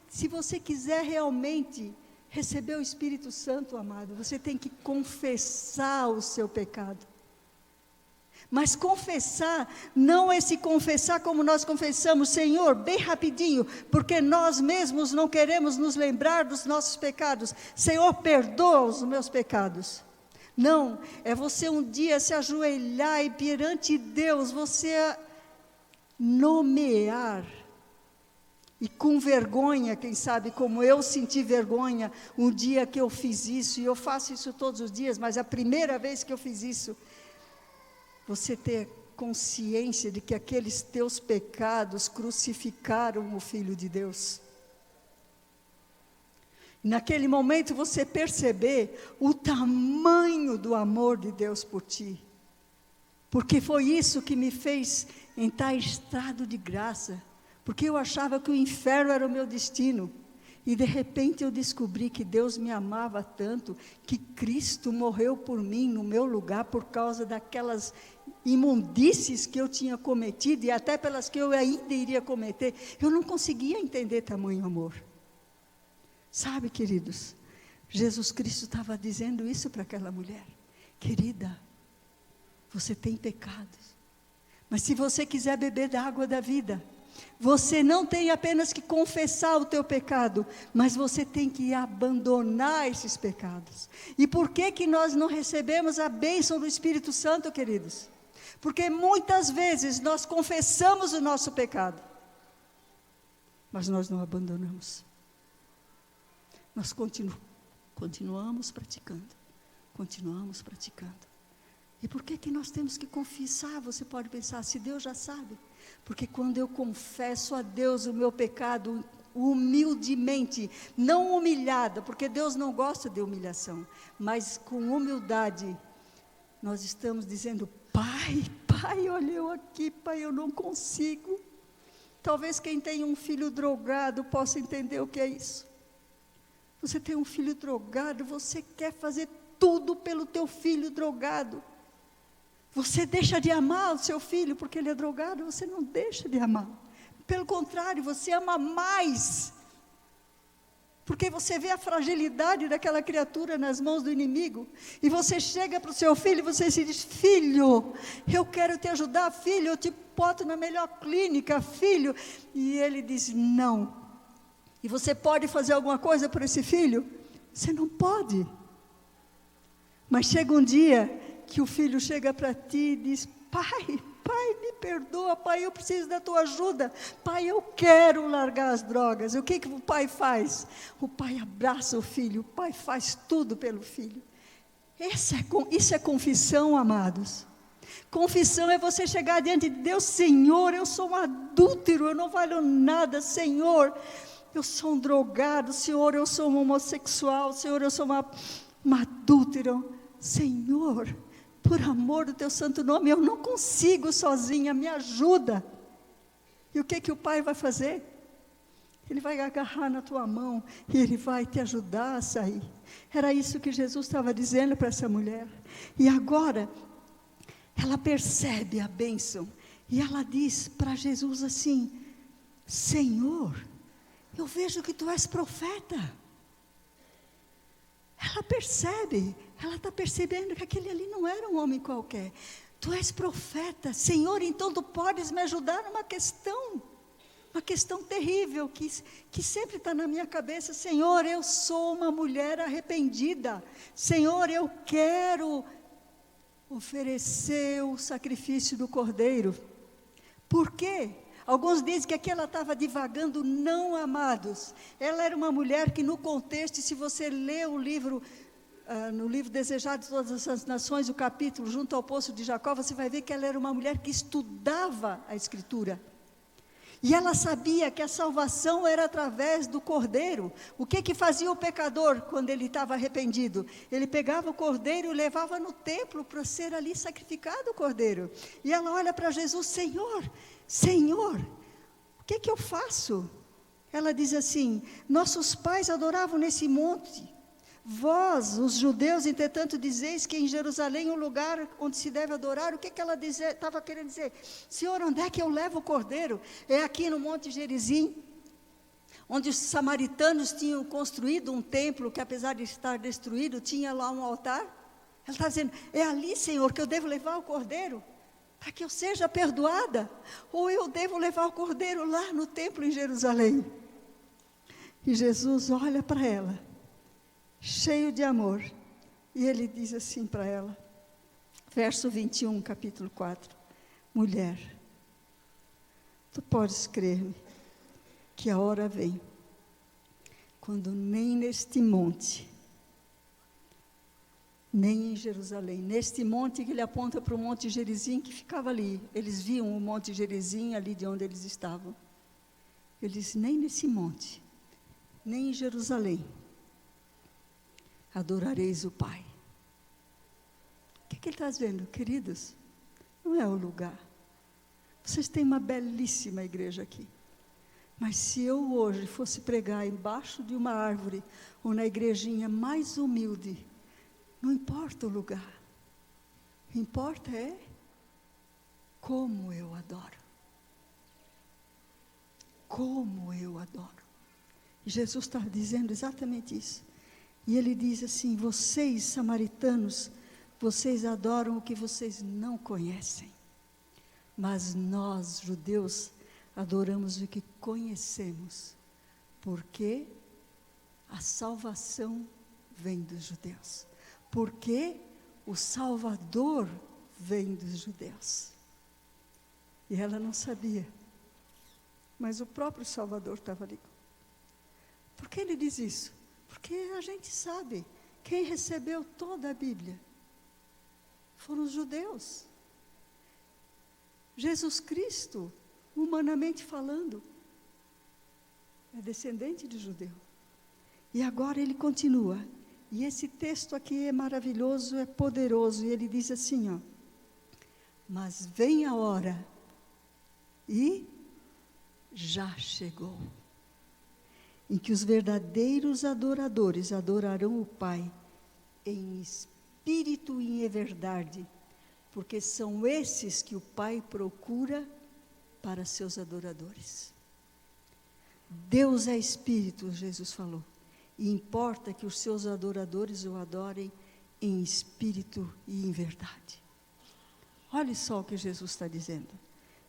se você quiser realmente receber o Espírito Santo, amado, você tem que confessar o seu pecado. Mas confessar, não é se confessar como nós confessamos, Senhor, bem rapidinho, porque nós mesmos não queremos nos lembrar dos nossos pecados. Senhor, perdoa os meus pecados. Não, é você um dia se ajoelhar e perante Deus, você nomear. E com vergonha, quem sabe, como eu senti vergonha um dia que eu fiz isso, e eu faço isso todos os dias, mas a primeira vez que eu fiz isso, você ter consciência de que aqueles teus pecados crucificaram o Filho de Deus. Naquele momento você perceber o tamanho do amor de Deus por ti. Porque foi isso que me fez entrar em estado de graça. Porque eu achava que o inferno era o meu destino. E de repente eu descobri que Deus me amava tanto, que Cristo morreu por mim, no meu lugar, por causa daquelas imundícies que eu tinha cometido, e até pelas que eu ainda iria cometer. Eu não conseguia entender tamanho amor. Sabe, queridos, Jesus Cristo estava dizendo isso para aquela mulher. Querida, você tem pecados, mas se você quiser beber da água da vida, você não tem apenas que confessar o teu pecado, mas você tem que abandonar esses pecados. E por que nós não recebemos a bênção do Espírito Santo, queridos? Porque muitas vezes nós confessamos o nosso pecado, mas nós não abandonamos. Nós continuamos praticando. E por que nós temos que confessar? Você pode pensar, se Deus já sabe. Porque quando eu confesso a Deus o meu pecado humildemente, não humilhada, porque Deus não gosta de humilhação, mas com humildade, nós estamos dizendo, Pai, olha eu aqui, Pai, eu não consigo. Talvez quem tem um filho drogado possa entender o que é isso. Você tem um filho drogado, você quer fazer tudo pelo teu filho drogado. Você deixa de amar o seu filho porque ele é drogado, você não deixa de amar. Pelo contrário, você ama mais. Porque você vê a fragilidade daquela criatura nas mãos do inimigo. E você chega para o seu filho e você se diz, filho, eu quero te ajudar, filho, eu te boto na melhor clínica, filho. E ele diz, não. E você pode fazer alguma coisa por esse filho? Você não pode. Mas chega um dia que o filho chega para ti e diz, pai, me perdoa, pai, eu preciso da tua ajuda, pai, eu quero largar as drogas. O que o pai faz? O pai abraça o filho, o pai faz tudo pelo filho. Isso é confissão, amados. Confissão é você chegar diante de Deus, Senhor, eu sou um adúltero, eu não valho nada, Senhor, eu sou um drogado, Senhor, eu sou um homossexual, Senhor, eu sou uma adúltera, Senhor, por amor do teu santo nome, eu não consigo sozinha, me ajuda. E o que o pai vai fazer? Ele vai agarrar na tua mão e ele vai te ajudar a sair. Era isso que Jesus estava dizendo para essa mulher. E agora, ela percebe a bênção e ela diz para Jesus assim, Senhor, eu vejo que tu és profeta. Ela percebe, ela está percebendo que aquele ali não era um homem qualquer. Tu és profeta, Senhor, então tu podes me ajudar numa questão terrível, que sempre está na minha cabeça. Senhor, eu sou uma mulher arrependida. Senhor, eu quero oferecer o sacrifício do cordeiro. Por quê? Alguns dizem que aqui ela estava divagando, não, amados. Ela era uma mulher que no contexto, se você lê o livro, no livro Desejado de Todas as Nações, o capítulo, junto ao Poço de Jacó, você vai ver que ela era uma mulher que estudava a Escritura. E ela sabia que a salvação era através do cordeiro. O que fazia o pecador quando ele estava arrependido? Ele pegava o cordeiro e levava no templo para ser ali sacrificado o cordeiro. E ela olha para Jesus, Senhor, o que eu faço? Ela diz assim, nossos pais adoravam nesse monte. Vós, os judeus, entretanto, dizeis que em Jerusalém é um lugar onde se deve adorar. O que ela estava querendo dizer? Senhor, onde é que eu levo o cordeiro? É aqui no Monte Gerizim, onde os samaritanos tinham construído um templo que, apesar de estar destruído, tinha lá um altar. Ela está dizendo, é ali, Senhor, que eu devo levar o cordeiro? para que eu seja perdoada? Ou eu devo levar o cordeiro lá no templo em Jerusalém? E Jesus olha para ela, cheio de amor, e ele diz assim para ela, verso 21, capítulo 4, mulher, tu podes crer-me, que a hora vem, quando nem neste monte, nem em Jerusalém, neste monte que ele aponta para o Monte Gerizim, que ficava ali, eles viam o Monte Gerizim ali de onde eles estavam, ele diz, nem nesse monte, nem em Jerusalém, adorareis o Pai. O que ele está dizendo, queridos? Não é o lugar. Vocês têm uma belíssima igreja aqui. Mas se eu hoje fosse pregar embaixo de uma árvore, ou na igrejinha mais humilde, não importa o lugar. O que importa é como eu adoro. Como eu adoro. E Jesus está dizendo exatamente isso. E ele diz assim, vocês samaritanos, vocês adoram o que vocês não conhecem. Mas nós, judeus, adoramos o que conhecemos. Porque a salvação vem dos judeus. Porque o Salvador vem dos judeus. E ela não sabia. Mas o próprio Salvador estava ali. Por que ele diz isso? Porque a gente sabe, quem recebeu toda a Bíblia foram os judeus. Jesus Cristo, humanamente falando, é descendente de judeu. E agora ele continua. E esse texto aqui é maravilhoso, é poderoso. E ele diz assim, ó. Mas vem a hora, e já chegou, em que os verdadeiros adoradores adorarão o Pai em espírito e em verdade, porque são esses que o Pai procura para seus adoradores. Deus é espírito, Jesus falou, e importa que os seus adoradores o adorem em espírito e em verdade. Olha só o que Jesus está dizendo.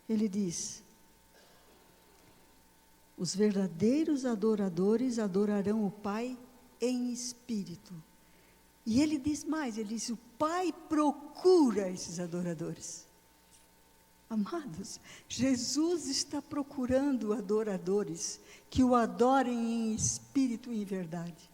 Ele diz, os verdadeiros adoradores adorarão o Pai em espírito. E ele diz mais, ele diz, o Pai procura esses adoradores. Amados, Jesus está procurando adoradores que o adorem em espírito e em verdade.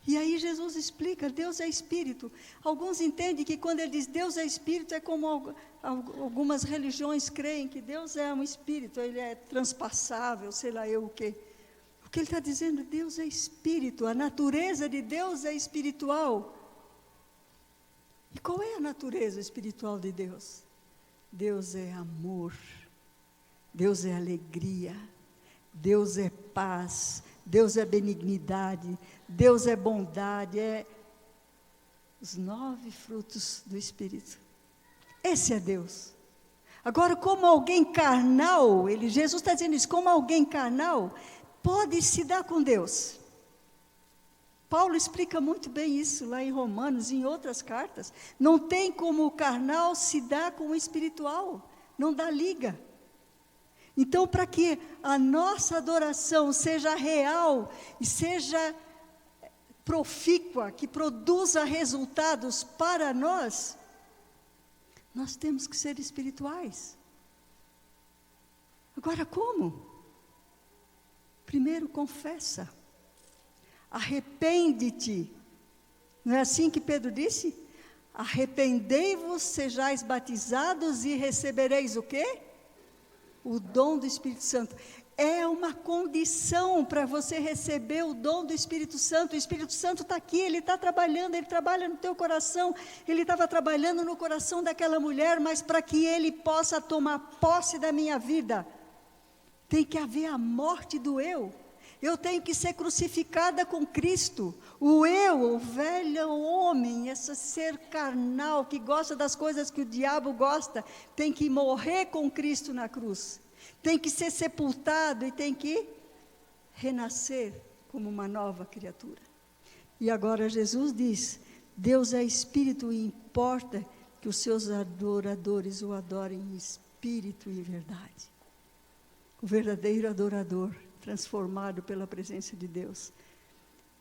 E aí Jesus explica, Deus é espírito. Alguns entendem que quando ele diz Deus é espírito, é como algumas religiões creem que Deus é um espírito, ele é transpassável, sei lá eu o quê. O que ele está dizendo, Deus é espírito, a natureza de Deus é espiritual. E qual é a natureza espiritual de Deus? Deus é amor, Deus é alegria, Deus é paz, Deus é benignidade, Deus é bondade, é os 9 frutos do Espírito. Esse é Deus. Agora, como alguém carnal, Jesus está dizendo isso, como alguém carnal pode se dar com Deus? Paulo explica muito bem isso lá em Romanos e em outras cartas. Não tem como o carnal se dar com o espiritual, não dá liga. Então, para que a nossa adoração seja real e seja profícua, que produza resultados para nós, nós temos que ser espirituais. Agora, como? Primeiro, confessa. Arrepende-te. Não é assim que Pedro disse? Arrependei-vos, sejais batizados e recebereis o quê? O dom do Espírito Santo. É uma condição para você receber o dom do Espírito Santo. O Espírito Santo está aqui, ele está trabalhando, ele trabalha no teu coração. Ele estava trabalhando no coração daquela mulher, mas para que ele possa tomar posse da minha vida, tem que haver a morte do eu. Eu tenho que ser crucificada com Cristo. O eu, o velho homem, esse ser carnal que gosta das coisas que o diabo gosta, tem que morrer com Cristo na cruz. Tem que ser sepultado e tem que renascer como uma nova criatura. E agora Jesus diz, Deus é espírito e importa que os seus adoradores o adorem em espírito e em verdade. O verdadeiro adorador, transformado pela presença de Deus,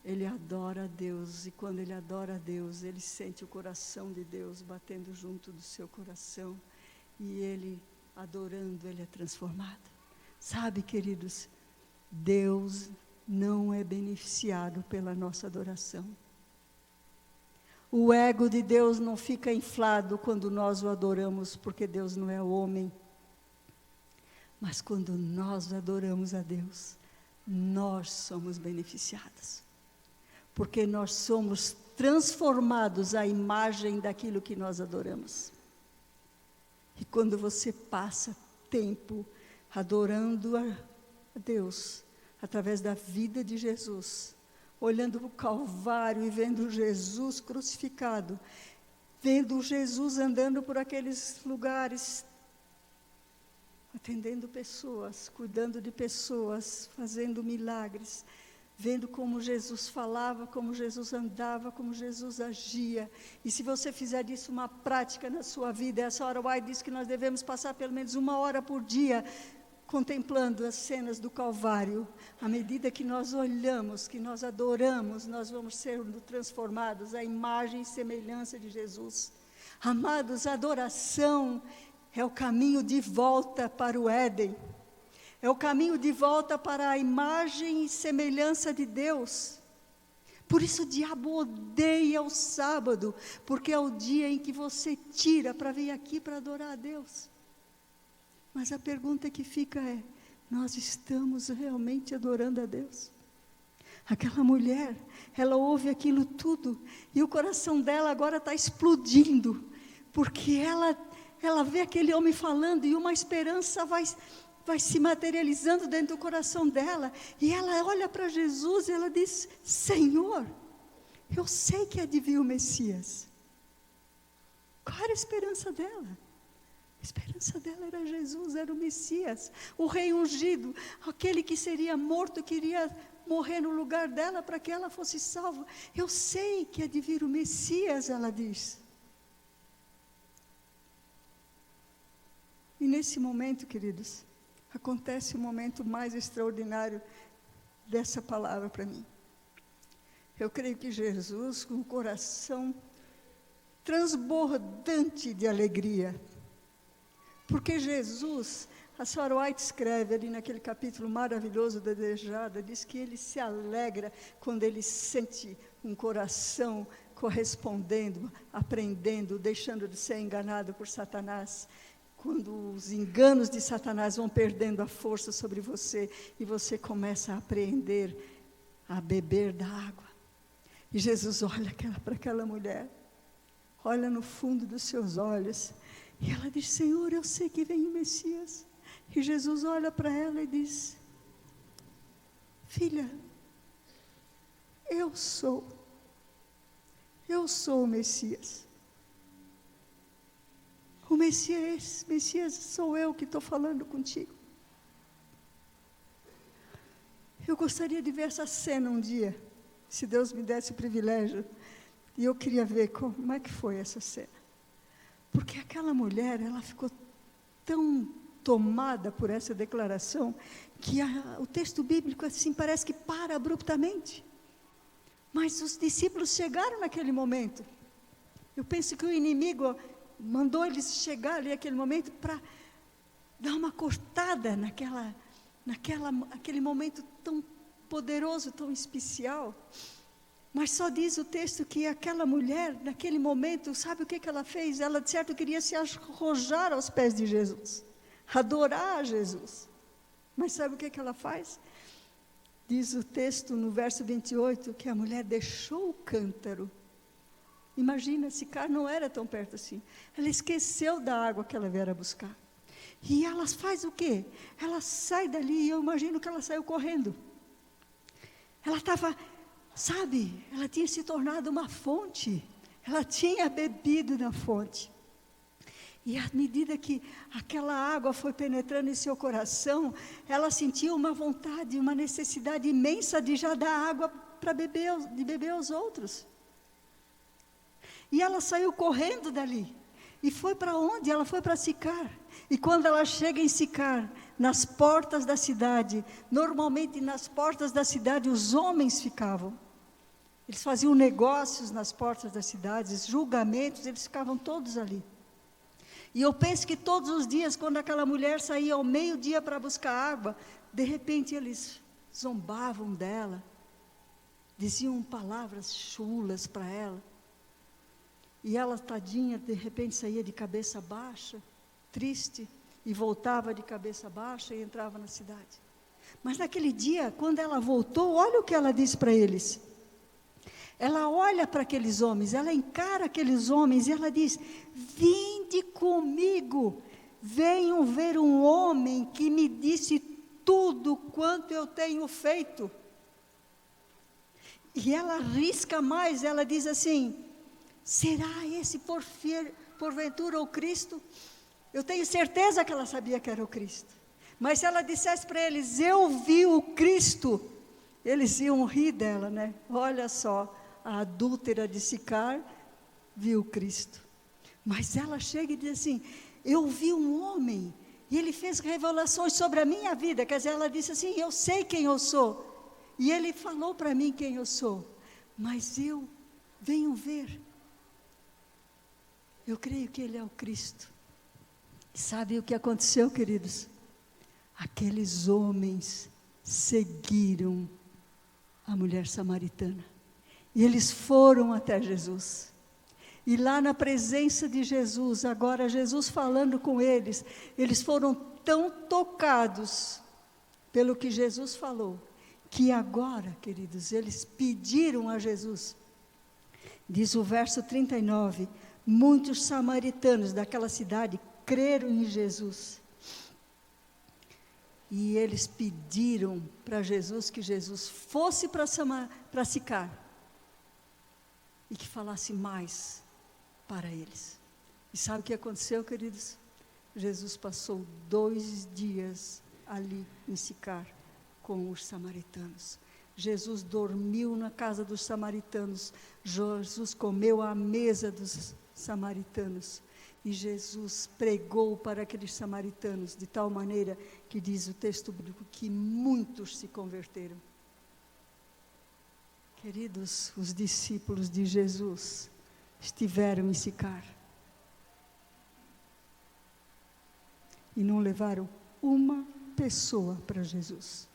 ele adora a Deus, e quando ele adora a Deus, ele sente o coração de Deus batendo junto do seu coração, e ele, adorando, ele é transformado. Sabe, queridos, Deus não é beneficiado pela nossa adoração. O ego de Deus não fica inflado quando nós o adoramos, porque Deus não é homem. Mas quando nós adoramos a Deus, nós somos beneficiados. Porque nós somos transformados à imagem daquilo que nós adoramos. E quando você passa tempo adorando a Deus, através da vida de Jesus, olhando para o Calvário e vendo Jesus crucificado, vendo Jesus andando por aqueles lugares, atendendo pessoas, cuidando de pessoas, fazendo milagres, vendo como Jesus falava, como Jesus andava, como Jesus agia. E se você fizer disso uma prática na sua vida, essa hora White diz que nós devemos passar pelo menos 1 hora por dia contemplando as cenas do Calvário. À medida que nós olhamos, que nós adoramos, nós vamos sendo transformados à imagem e semelhança de Jesus. Amados, a adoração é o caminho de volta para o Éden. É o caminho de volta para a imagem e semelhança de Deus. Por isso o diabo odeia o sábado, porque é o dia em que você tira para vir aqui para adorar a Deus. Mas a pergunta que fica é: nós estamos realmente adorando a Deus? Aquela mulher, ela ouve aquilo tudo, e o coração dela agora está explodindo, porque ela vê aquele homem falando, e uma esperança vai se materializando dentro do coração dela, e ela olha para Jesus e ela diz: Senhor, eu sei que é de vir o Messias. Qual era a esperança dela? A esperança dela era Jesus, era o Messias, o rei ungido, aquele que seria morto, queria morrer no lugar dela para que ela fosse salva. Eu sei que é de vir o Messias, ela diz. E nesse momento, queridos, acontece o momento mais extraordinário dessa palavra para mim. Eu creio que Jesus, com o coração transbordante de alegria, porque Jesus, a senhora White escreve ali naquele capítulo maravilhoso da Desejada, diz que ele se alegra quando ele sente um coração correspondendo, aprendendo, deixando de ser enganado por Satanás. Quando os enganos de Satanás vão perdendo a força sobre você, e você começa a aprender a beber da água. E Jesus olha para aquela mulher, olha no fundo dos seus olhos, e ela diz: Senhor, eu sei que vem o Messias. E Jesus olha para ela e diz: filha, eu sou o Messias. O Messias sou eu que estou falando contigo. Eu gostaria de ver essa cena um dia, se Deus me desse o privilégio, e eu queria ver como é que foi essa cena. Porque aquela mulher, ela ficou tão tomada por essa declaração, que o texto bíblico assim parece que para abruptamente. Mas os discípulos chegaram naquele momento. Eu penso que o inimigo mandou eles chegar ali naquele momento para dar uma cortada naquele momento tão poderoso, tão especial. Mas só diz o texto que aquela mulher, naquele momento, sabe o que ela fez? Ela, de certo, queria se arrojar aos pés de Jesus, adorar a Jesus. Mas sabe o que ela faz? Diz o texto no verso 28, que a mulher deixou o cântaro. Imagina, esse cara não era tão perto assim. Ela esqueceu da água que ela viera buscar. E ela faz o quê? Ela sai dali, e eu imagino que ela saiu correndo. Ela estava... Sabe, ela tinha se tornado uma fonte, ela tinha bebido na fonte. E à medida que aquela água foi penetrando em seu coração, ela sentiu uma vontade, uma necessidade imensa de já dar água para beber aos outros. E ela saiu correndo dali. E foi para onde? Ela foi para Sicar. E quando ela chega em Sicar, nas portas da cidade, normalmente nas portas da cidade os homens ficavam. Eles faziam negócios nas portas das cidades, julgamentos, eles ficavam todos ali. E eu penso que todos os dias, quando aquela mulher saía ao meio-dia para buscar água, de repente eles zombavam dela, diziam palavras chulas para ela. E ela, tadinha, de repente saía de cabeça baixa, triste, e voltava de cabeça baixa e entrava na cidade. Mas naquele dia, quando ela voltou, olha o que ela disse para eles. Ela olha para aqueles homens, ela encara aqueles homens e ela diz: vinde comigo, venham ver um homem que me disse tudo quanto eu tenho feito. E ela arrisca mais, ela diz assim: será esse porventura o Cristo? Eu tenho certeza que ela sabia que era o Cristo. Mas se ela dissesse para eles: eu vi o Cristo, eles iam rir dela, né? Olha só, a adúltera de Sicar viu Cristo. Mas ela chega e diz assim: eu vi um homem, e ele fez revelações sobre a minha vida. Quer dizer, ela disse assim: eu sei quem eu sou, e ele falou para mim quem eu sou, mas eu venho ver. Eu creio que ele é o Cristo. E sabe o que aconteceu, queridos? Aqueles homens seguiram a mulher samaritana. E eles foram até Jesus. E lá na presença de Jesus, agora Jesus falando com eles, eles foram tão tocados pelo que Jesus falou, que agora, queridos, eles pediram a Jesus. Diz o verso 39, muitos samaritanos daquela cidade creram em Jesus. E eles pediram para Jesus que Jesus fosse para Sicar e que falasse mais para eles. E sabe o que aconteceu, queridos? Jesus passou 2 dias ali em Sicar com os samaritanos. Jesus dormiu na casa dos samaritanos. Jesus comeu à mesa dos samaritanos. E Jesus pregou para aqueles samaritanos de tal maneira que diz o texto bíblico que muitos se converteram. Queridos, os discípulos de Jesus estiveram em Sicar e não levaram uma pessoa para Jesus.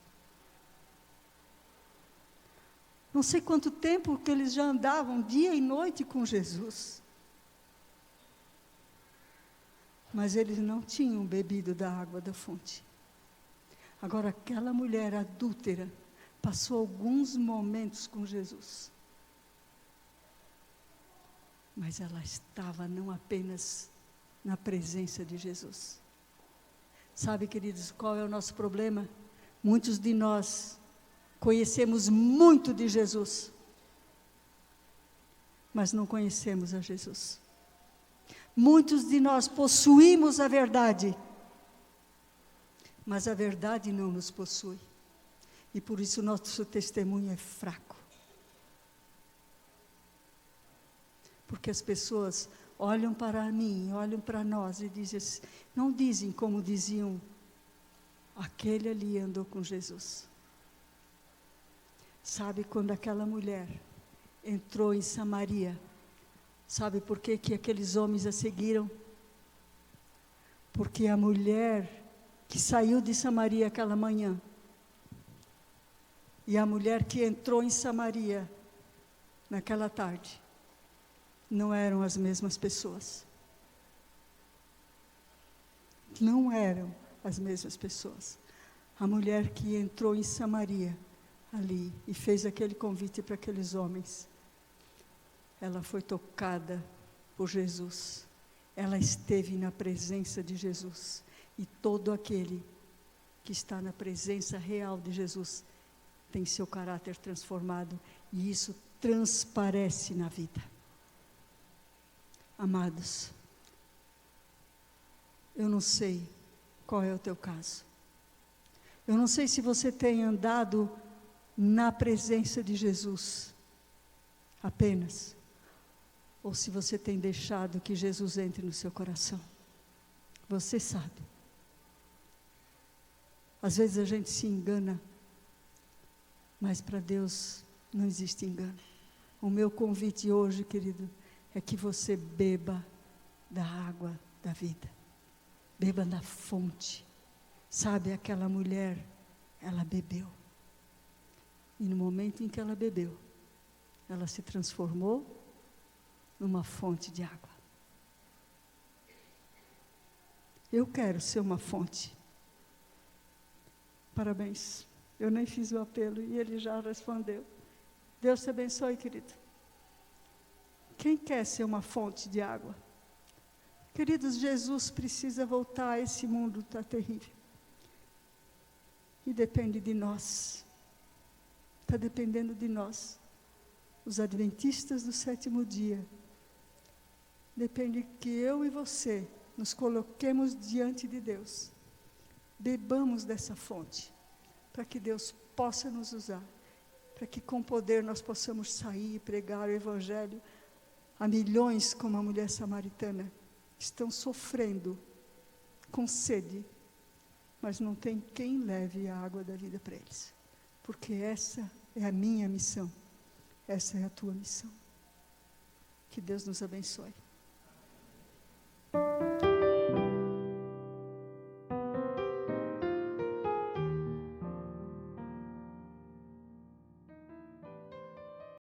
Não sei quanto tempo que eles já andavam dia e noite com Jesus. Mas eles não tinham bebido da água da fonte. Agora, aquela mulher adúltera passou alguns momentos com Jesus. Mas ela estava não apenas na presença de Jesus. Sabe, queridos, qual é o nosso problema? Muitos de nós conhecemos muito de Jesus, mas não conhecemos a Jesus. Muitos de nós possuímos a verdade, mas a verdade não nos possui. E por isso nosso testemunho é fraco. Porque as pessoas olham para mim, olham para nós e dizem assim, não dizem como diziam, aquele ali andou com Jesus. Sabe quando aquela mulher entrou em Samaria, sabe por que aqueles homens a seguiram? Porque a mulher que saiu de Samaria aquela manhã, e a mulher que entrou em Samaria naquela tarde, não eram as mesmas pessoas. Não eram as mesmas pessoas. A mulher que entrou em Samaria, ali, e fez aquele convite para aqueles homens, ela foi tocada por Jesus. Ela esteve na presença de Jesus. E todo aquele que está na presença real de Jesus tem seu caráter transformado. E isso transparece na vida. Amados, eu não sei qual é o teu caso. Eu não sei se você tem andado na presença de Jesus apenas, ou se você tem deixado que Jesus entre no seu coração. Você sabe. Às vezes a gente se engana, mas para Deus não existe engano. O meu convite hoje, querido, é que você beba da água da vida. Beba da fonte. Sabe, aquela mulher, ela bebeu. E no momento em que ela bebeu, ela se transformou numa fonte de água. Eu quero ser uma fonte. Parabéns. Eu nem fiz o apelo e ele já respondeu. Deus te abençoe, querido. Quem quer ser uma fonte de água? Queridos, Jesus precisa voltar. Esse mundo está terrível. E depende de nós. Está dependendo de nós. Os adventistas do sétimo dia. Depende que eu e você nos coloquemos diante de Deus. Bebamos dessa fonte. Para que Deus possa nos usar. Para que com poder nós possamos sair e pregar o Evangelho a milhões, como a mulher samaritana. Estão sofrendo, com sede, mas não tem quem leve a água da vida para eles. Porque essa é a minha missão. Essa é a tua missão. Que Deus nos abençoe.